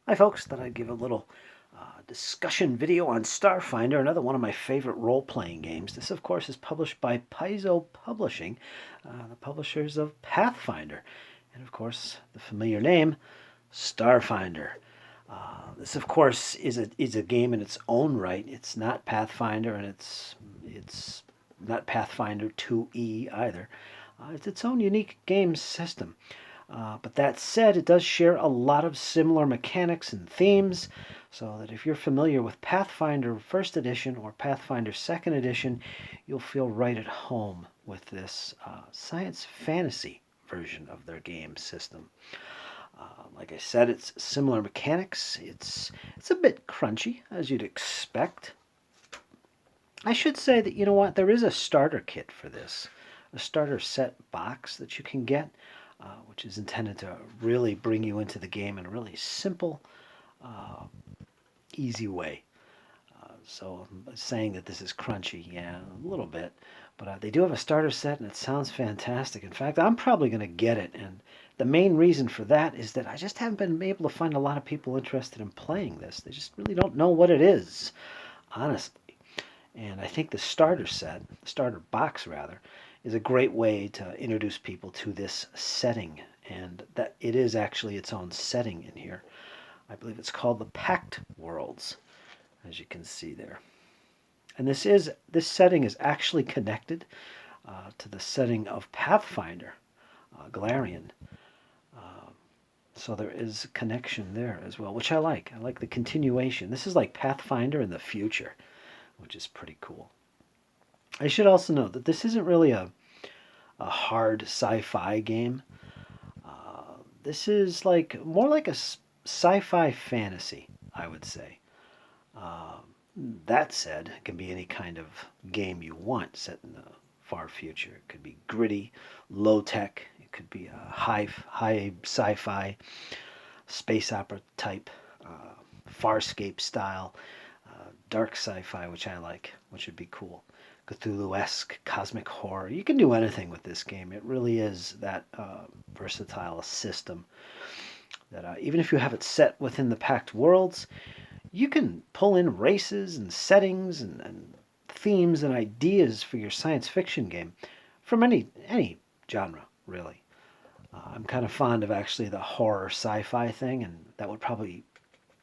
Hi folks, thought I'd give a little discussion video on Starfinder, another one of my favorite role-playing games. This, of course, is published by Paizo Publishing, the publishers of Pathfinder, and of course, the familiar name, Starfinder. This, of course, is a game in its own right. It's not Pathfinder, and it's not Pathfinder 2E either. It's its own unique game system. But that said, it does share a lot of similar mechanics and themes, so that if you're familiar with Pathfinder 1st Edition or Pathfinder 2nd Edition, you'll feel right at home with this science fantasy version of their game system. Like I said, it's similar mechanics. It's a bit crunchy, as you'd expect. I should say that, you know what, there is a starter kit for this, a starter set box that you can get. Which is intended to really bring you into the game in a really simple, easy way. So I'm saying that this is crunchy, yeah, a little bit. But they do have a starter set, and it sounds fantastic. In fact, I'm probably going to get it. And the main reason for that is that I just haven't been able to find a lot of people interested in playing this. They just really don't know what it is, honestly. And I think the starter set, the starter box rather, is a great way to introduce people to this setting, and that it is actually its own setting in here. I believe it's called the Pact Worlds, as you can see there. And this setting is actually connected to the setting of Pathfinder, Galarian. So there is a connection there as well, which I like. I like the continuation. This is like Pathfinder in the future, which is pretty cool. I should also note that this isn't really a hard sci-fi game. This is more like a sci-fi fantasy, I would say. That said, it can be any kind of game you want set in the far future. It could be gritty, low-tech. It could be a high sci-fi, space opera type, Farscape style, dark sci-fi, which I like, which would be cool. Cthulhu-esque, cosmic horror. You can do anything with this game. It really is that versatile system that even if you have it set within the Pact Worlds, you can pull in races and settings and themes and ideas for your science fiction game from any genre, really. I'm kind of fond of actually the horror sci-fi thing, and that would probably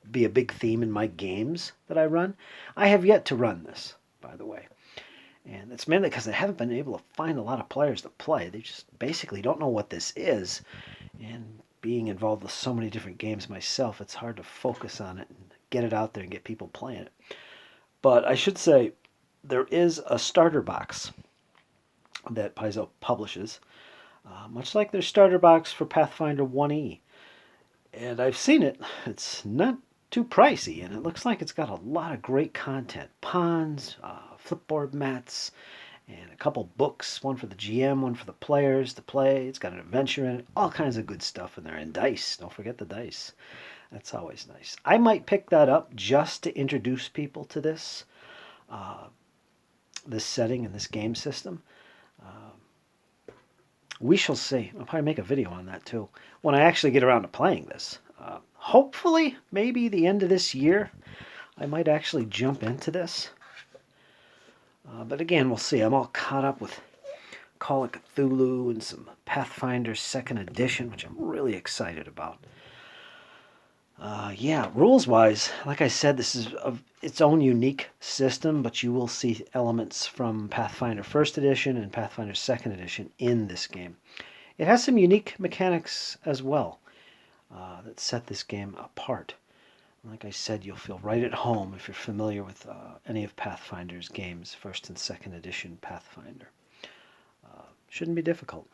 be a big theme in my games that I run. I have yet to run this, by the way. And it's mainly because I haven't been able to find a lot of players to play. They just basically don't know what this is. And being involved with so many different games myself, it's hard to focus on it and get it out there and get people playing it. But I should say, there is a starter box that Paizo publishes, much like their starter box for Pathfinder 1E. And I've seen it. It's not too pricey, and it looks like it's got a lot of great content. Pawns, flipboard mats, and a couple books, one for the GM, one for the players to play. It's got an adventure in it, all kinds of good stuff in there, and dice. Don't forget the dice. That's always nice. I might pick that up just to introduce people to this, this setting and this game system. We shall see. I'll probably make a video on that too when I actually get around to playing this. Hopefully, maybe the end of this year, I might actually jump into this. But again, we'll see. I'm all caught up with Call of Cthulhu and some Pathfinder 2nd Edition, which I'm really excited about. Yeah, rules-wise, like I said, this is its own unique system, but you will see elements from Pathfinder 1st Edition and Pathfinder 2nd Edition in this game. It has some unique mechanics as well that set this game apart. Like I said, you'll feel right at home if you're familiar with any of Pathfinder's games, 1st and 2nd Edition Pathfinder. Shouldn't be difficult.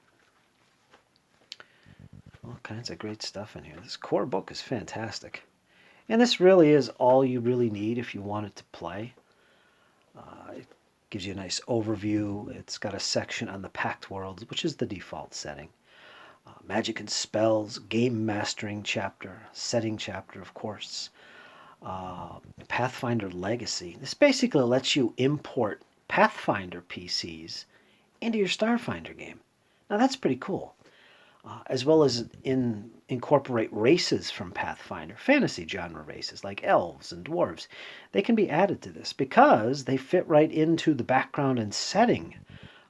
All kinds of great stuff in here. This core book is fantastic. And this really is all you really need if you want it to play. It gives you a nice overview. It's got a section on the Pact Worlds, which is the default setting. Magic and spells, game mastering chapter, setting chapter, of course. Pathfinder Legacy. This basically lets you import Pathfinder PCs into your Starfinder game. Now that's pretty cool. as well as incorporate races from Pathfinder, fantasy genre races like elves and dwarves. They can be added to this because they fit right into the background and setting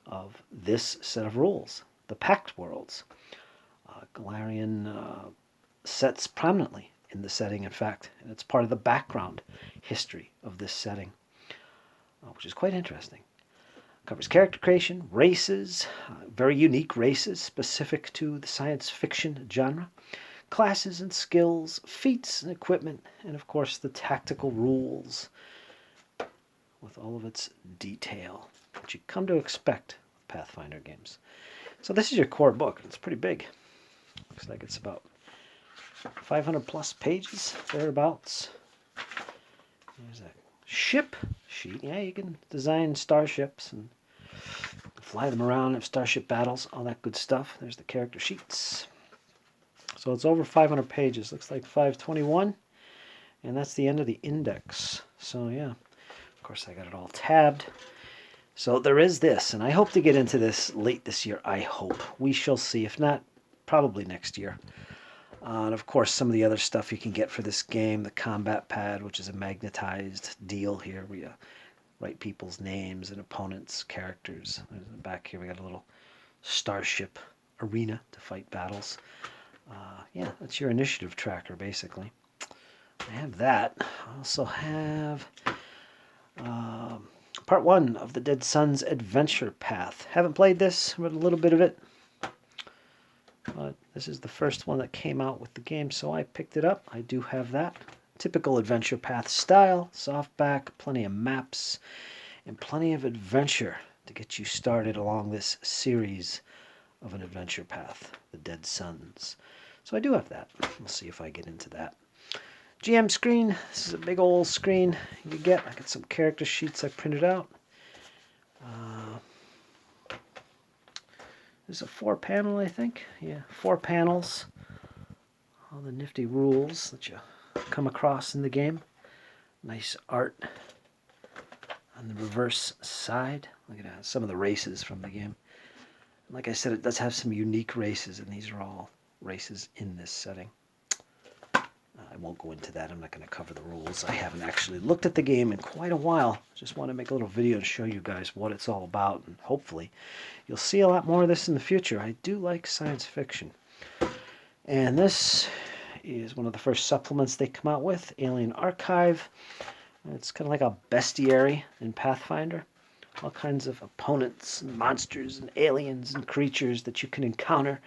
of this set of rules, the Pact Worlds. Galarian sets prominently in the setting, in fact, and it's part of the background history of this setting, which is quite interesting. Covers character creation, races, very unique races specific to the science fiction genre, classes and skills, feats and equipment, and of course the tactical rules with all of its detail that you come to expect with Pathfinder games. So this is your core book. It's pretty big. Looks like it's about 500 plus pages, thereabouts. There's a ship sheet. Yeah, you can design starships and fly them around, have starship battles, all that good stuff. There's the character sheets. So it's over 500 pages. Looks like 521. And that's the end of the index. So yeah, of course I got it all tabbed. So there is this, and I hope to get into this late this year. I hope. We shall see. If not, probably next year. And of course, some of the other stuff you can get for this game, the combat pad, which is a magnetized deal here, where you write people's names and opponents, characters. Back here we got a little starship arena to fight battles. Yeah, that's your initiative tracker, basically. I have that. I also have part 1 of the Dead Sun's Adventure Path. Haven't played this, read a little bit of it. But this is the first one that came out with the game, so I picked it up. I do have that. Typical Adventure Path style, softback, plenty of maps, and plenty of adventure to get you started along this series of an adventure path, the Dead Suns. So I do have that. We'll see if I get into that. GM screen. This is a big old screen you get. I got some character sheets I printed out. This is a 4-panel, I think. Yeah, 4 panels. All the nifty rules that you come across in the game. Nice art on the reverse side. Look at that, some of the races from the game. Like I said, it does have some unique races, and these are all races in this setting. I won't go into that. I'm not going to cover the rules. I haven't actually looked at the game in quite a while. Just want to make a little video to show you guys what it's all about, and hopefully you'll see a lot more of this in the future. I do like science fiction. And this is one of the first supplements they come out with, Alien Archive. It's kind of like a bestiary in Pathfinder. All kinds of opponents and monsters and aliens and creatures that you can encounter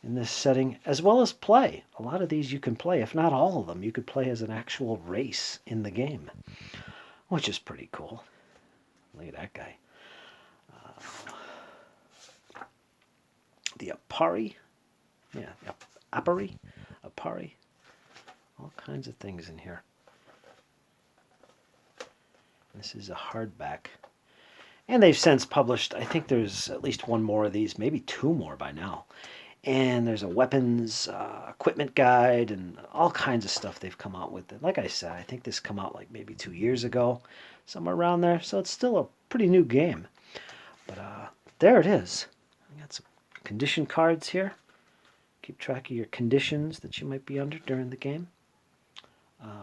in this setting, as well as play. A lot of these you can play, if not all of them, you could play as an actual race in the game, which is pretty cool. Look at that guy. The Apari. Yeah, Apari. All kinds of things in here. This is a hardback. And they've since published, I think there's at least one more of these, maybe 2 more by now. And there's a weapons equipment guide and all kinds of stuff they've come out with. And like I said, I think this came out like maybe 2 years ago, somewhere around there. So it's still a pretty new game. But there it is. I got some condition cards here. Keep track of your conditions that you might be under during the game.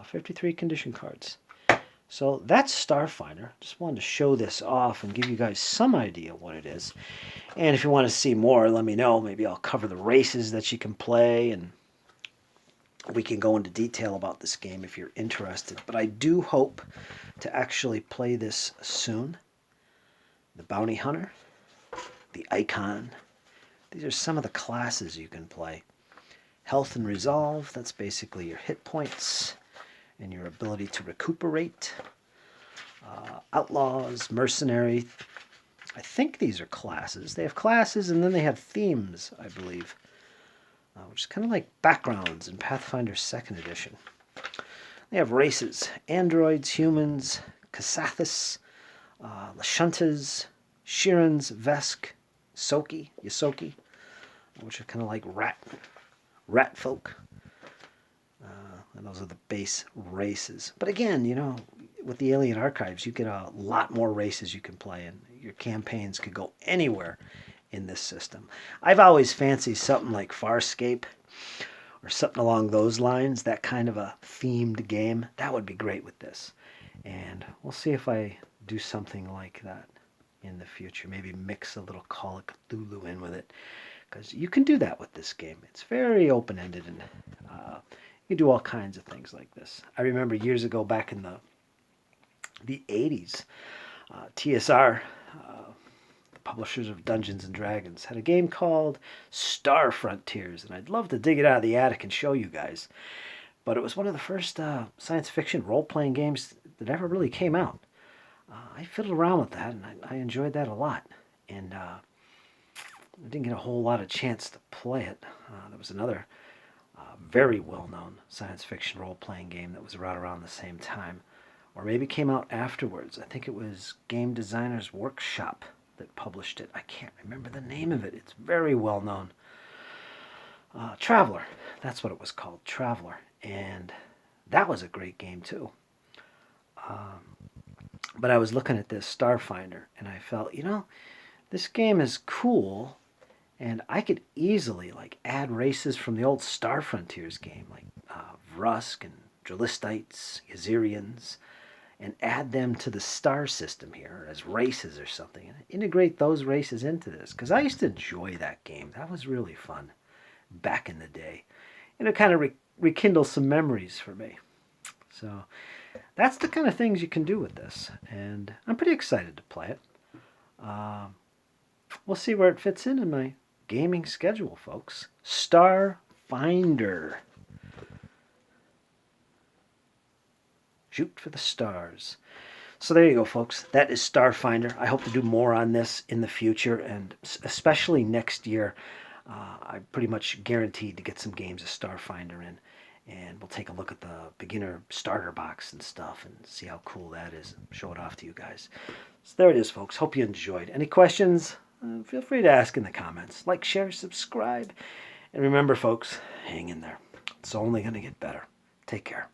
53 condition cards. So that's Starfinder. Just wanted to show this off and give you guys some idea what it is. And if you want to see more, let me know. Maybe I'll cover the races that you can play, and we can go into detail about this game if you're interested. But I do hope to actually play this soon. The Bounty Hunter, the Icon. These are some of the classes you can play. Health and Resolve, that's basically your hit points and your ability to recuperate. Outlaws, Mercenary. I think these are classes. They have classes and then they have themes, I believe, which is kind of like backgrounds in Pathfinder 2nd Edition. They have races: androids, humans, Kasathis, Lashuntas, Shirans, Vesk, Yosoki, which are kind of like rat folk. And those are the base races. But again, you know, with the Alien Archives, you get a lot more races you can play, and your campaigns could go anywhere in this system. I've always fancied something like Farscape or something along those lines, that kind of a themed game. That would be great with this. And we'll see if I do something like that in the future. Maybe mix a little Call of Cthulhu in with it, because you can do that with this game. It's very open-ended, and you can do all kinds of things like this. I remember years ago, back in the 80s, TSR, the publishers of Dungeons and Dragons, had a game called Star Frontiers, and I'd love to dig it out of the attic and show you guys. But it was one of the first science fiction role-playing games that ever really came out. I fiddled around with that, and I enjoyed that a lot. And I didn't get a whole lot of chance to play it. There was another very well-known science fiction role-playing game that was around the same time, or maybe came out afterwards. I think it was Game Designers Workshop that published it. I can't remember the name of it. It's very well-known. Traveler. That's what it was called, Traveler. And that was a great game, too. But I was looking at this Starfinder, and I felt, this game is cool, and I could easily add races from the old Star Frontiers game, like Vrusk and Dralistites, Yazirians, and add them to the star system here as races or something, and integrate those races into this, because I used to enjoy that game. That was really fun back in the day. And it kind of rekindle some memories for me. So that's the kind of things you can do with this, and I'm pretty excited to play it. We'll see where it fits in my gaming schedule, folks. Starfinder. Shoot for the stars. So there you go, folks. That is Starfinder. I hope to do more on this in the future, and especially next year. I'm pretty much guaranteed to get some games of Starfinder in, and we'll take a look at the beginner starter box and stuff and see how cool that is and show it off to you guys. So there it is, folks. Hope you enjoyed. Any questions? Feel free to ask in the comments. Like, share, subscribe. And remember, folks, hang in there. It's only going to get better. Take care.